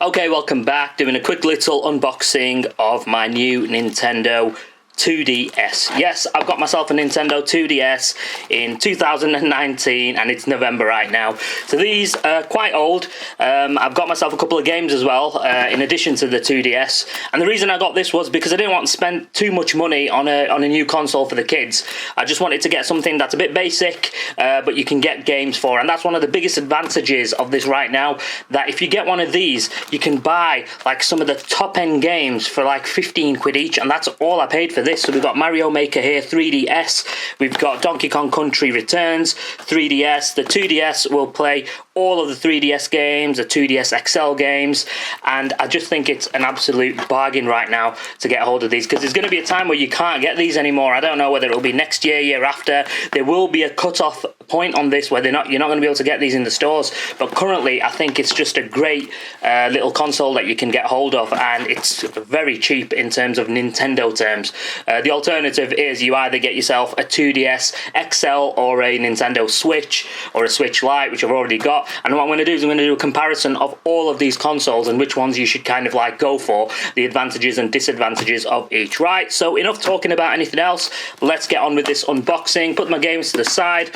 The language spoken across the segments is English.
Okay, welcome back. Doing a quick little unboxing of my new Nintendo 2DS. Yes, I've got myself a Nintendo 2DS in 2019 and it's November right now. So these are quite old. I've got myself a couple of games as well in addition to the 2DS. And the reason I got this was because I didn't want to spend too much money on a new console for the kids. I just wanted to get something that's a bit basic but you can get games for. And that's one of the biggest advantages of this right now, that if you get one of these, you can buy like some of the top end games for like 15 quid each, and that's all I paid for this. So we've got Mario Maker here, 3DS, we've got Donkey Kong Country Returns, 3DS, the 2DS will play all of the 3DS games, the 2DS XL games, and I just think it's an absolute bargain right now to get a hold of these, because there's going to be a time where you can't get these anymore. I don't know whether it'll be next year, year after. There will be a cut-off point on this where you're not going to be able to get these in the stores, but currently I think it's just a great little console that you can get hold of, and it's very cheap in terms of Nintendo terms. The alternative is you either get yourself a 2DS XL or a Nintendo Switch or a Switch Lite, which I've already got, and what I'm going to do is I'm going to do a comparison of all of these consoles and which ones you should kind of like go for, the advantages and disadvantages of each. Right, so enough talking about anything else, let's get on with this unboxing. Put my games to the side.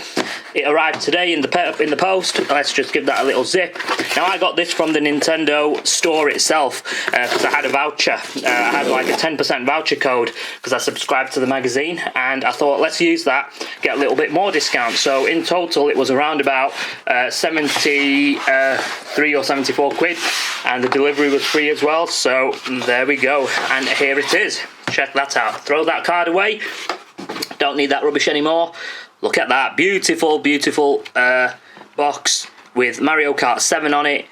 It arrived today in the post. Let's just give that a little zip. Now I got this from the Nintendo store itself because I had a voucher. I had like a 10% voucher code because I subscribed to the magazine, and I thought let's use that, get a little bit more discount. So in total it was around about 73 or 74 quid, and the delivery was free as well. So there we go, and here it is. Check that out. Throw that card away. Don't need that rubbish anymore. Look at that beautiful, beautiful box with Mario Kart 7 on it.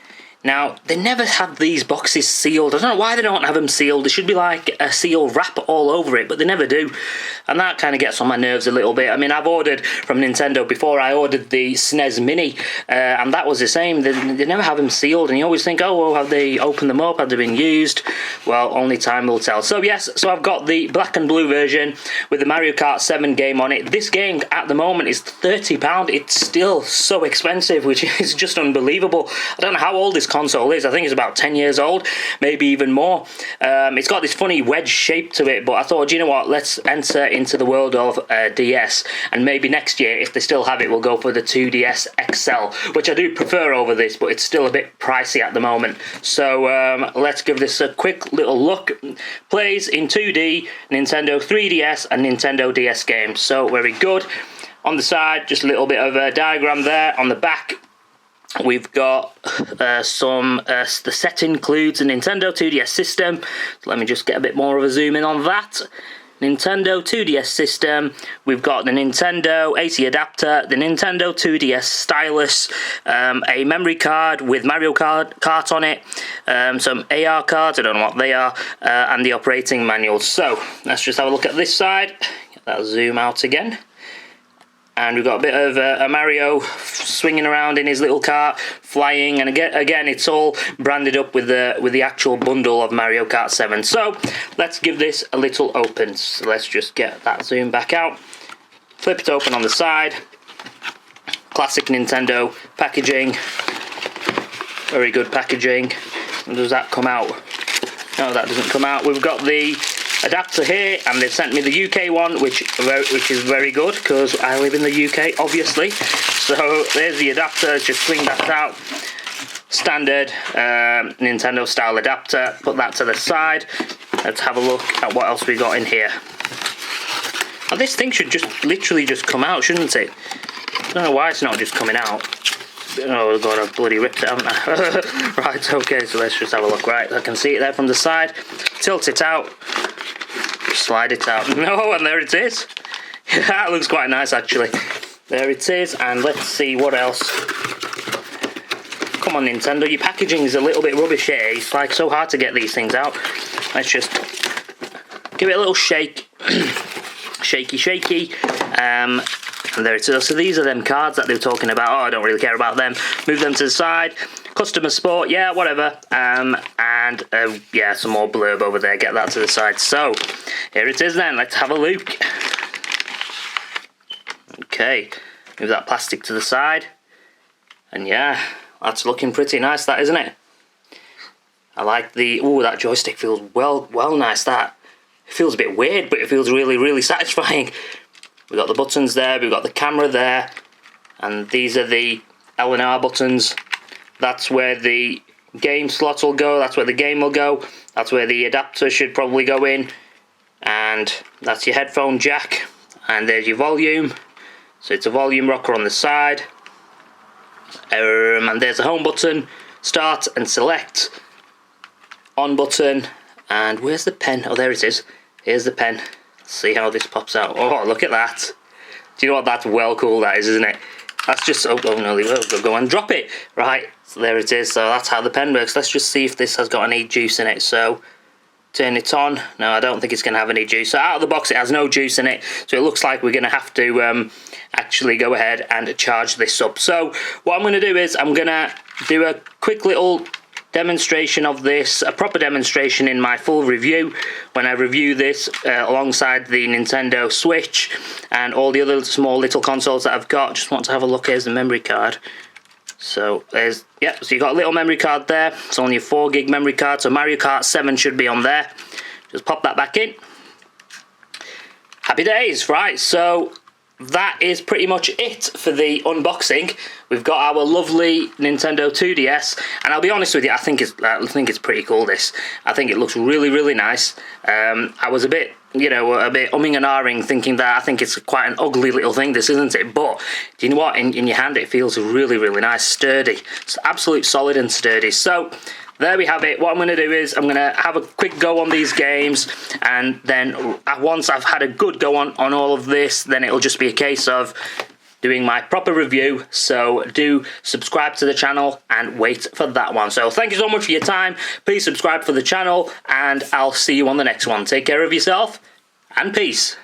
Now, they never have these boxes sealed. I don't know why they don't have them sealed. There should be like a seal wrap all over it, but they never do. And that kind of gets on my nerves a little bit. I mean, I've ordered from Nintendo before. I ordered the SNES Mini, and that was the same. They never have them sealed, and you always think, oh, well, have they opened them up? Have they been used? Well, only time will tell. So, yes, so I've got the black and blue version with the Mario Kart 7 game on it. This game, at the moment, is £30. It's still so expensive, which is just unbelievable. I don't know how old this console is. I think it's about 10 years old, maybe even more. It's got this funny wedge shape to it, but I thought, you know what, let's enter into the world of DS, and maybe next year, if they still have it, we'll go for the 2DS XL, which I do prefer over this, but it's still a bit pricey at the moment. So let's give this a quick little look. Plays in 2D, Nintendo 3DS and Nintendo DS games, so very good. On the side, just a little bit of a diagram there. On the back, we've got the set includes a Nintendo 2DS system. So let me just get a bit more of a zoom in on that. Nintendo 2DS system, we've got the Nintendo AC adapter, the Nintendo 2DS stylus, a memory card with Mario Kart on it, some AR cards, I don't know what they are, and the operating manual. So let's just have a look at this side. Get that zoom out again. And we've got a bit of a Mario swinging around in his little cart, flying, and again it's all branded up with the actual bundle of Mario Kart 7. So let's give this a little open. So let's just get that zoom back out. Flip it open on the side. Classic Nintendo packaging. Very good packaging. And does that come out? No, that doesn't come out. We've got the adapter here, and they've sent me the UK one, which is very good because I live in the UK, obviously. So there's the adapter. Just swing that out. Standard Nintendo style adapter. Put that to the side. Let's have a look at what else we got in here. Now, this thing should just literally just come out, shouldn't it? I don't know why it's not just coming out. Oh god, I've bloody ripped it, haven't I? Right, okay, so let's just have a look. Right, I can see it there from the side. Tilt it out. Slide it out. No, and there it is. That looks quite nice, actually. There it is, and let's see what else. Come on, Nintendo, your packaging is a little bit rubbish here. It's like so hard to get these things out. Let's just give it a little shake. Shaky, shaky. And there it is. So these are them cards that they were talking about. Oh, I don't really care about them. Move them to the side. Customer support, yeah, whatever. Yeah, some more blurb over there. Get that to the side. So here it is then. Let's have a look. Okay, move that plastic to the side. And yeah, that's looking pretty nice, that, isn't it? I like the, ooh, that joystick feels well nice. That it feels a bit weird, but it feels really satisfying. We've got the buttons there, we've got the camera there, and these are the L and R buttons. That's where the game slot will go, that's where the game will go, that's where the adapter should probably go in, and that's your headphone jack, and there's your volume. So it's a volume rocker on the side, and there's a home button, start and select, on button, and where's the pen? Oh, there it is. Here's the pen. Let's see how this pops out. Oh, look at that. Do you know what? That's well cool, that is, isn't it? That's just, oh no, we'll go and drop it. Right, so there it is. So that's how the pen works. Let's just see if this has got any juice in it. So turn it on. No, I don't think it's going to have any juice. So out of the box, it has no juice in it. So it looks like we're going to have to actually go ahead and charge this up. So what I'm going to do is I'm going to do a quick little demonstration of this, a proper demonstration in my full review when I review this alongside the Nintendo Switch and all the other small little consoles that I've got. Just want to have a look. Here's the memory card. So there's, yeah, so you got a little memory card there. It's only a 4 gig memory card, so Mario Kart 7 should be on there. Just pop that back in. Happy days, right? So that is pretty much it for the unboxing. We've got our lovely Nintendo 2DS, and I'll be honest with you, I think it's pretty cool. This, I think it looks really nice. I was a bit, you know, a bit umming and ahhing, thinking that I think it's quite an ugly little thing, this, isn't it? But do you know what? In your hand, it feels really nice, sturdy. It's absolute solid and sturdy. So there we have it. What I'm going to do is I'm going to have a quick go on these games, and then once I've had a good go on all of this, then it'll just be a case of doing my proper review. So do subscribe to the channel and wait for that one. So thank you so much for your time. Please subscribe for the channel, and I'll see you on the next one. Take care of yourself, and peace.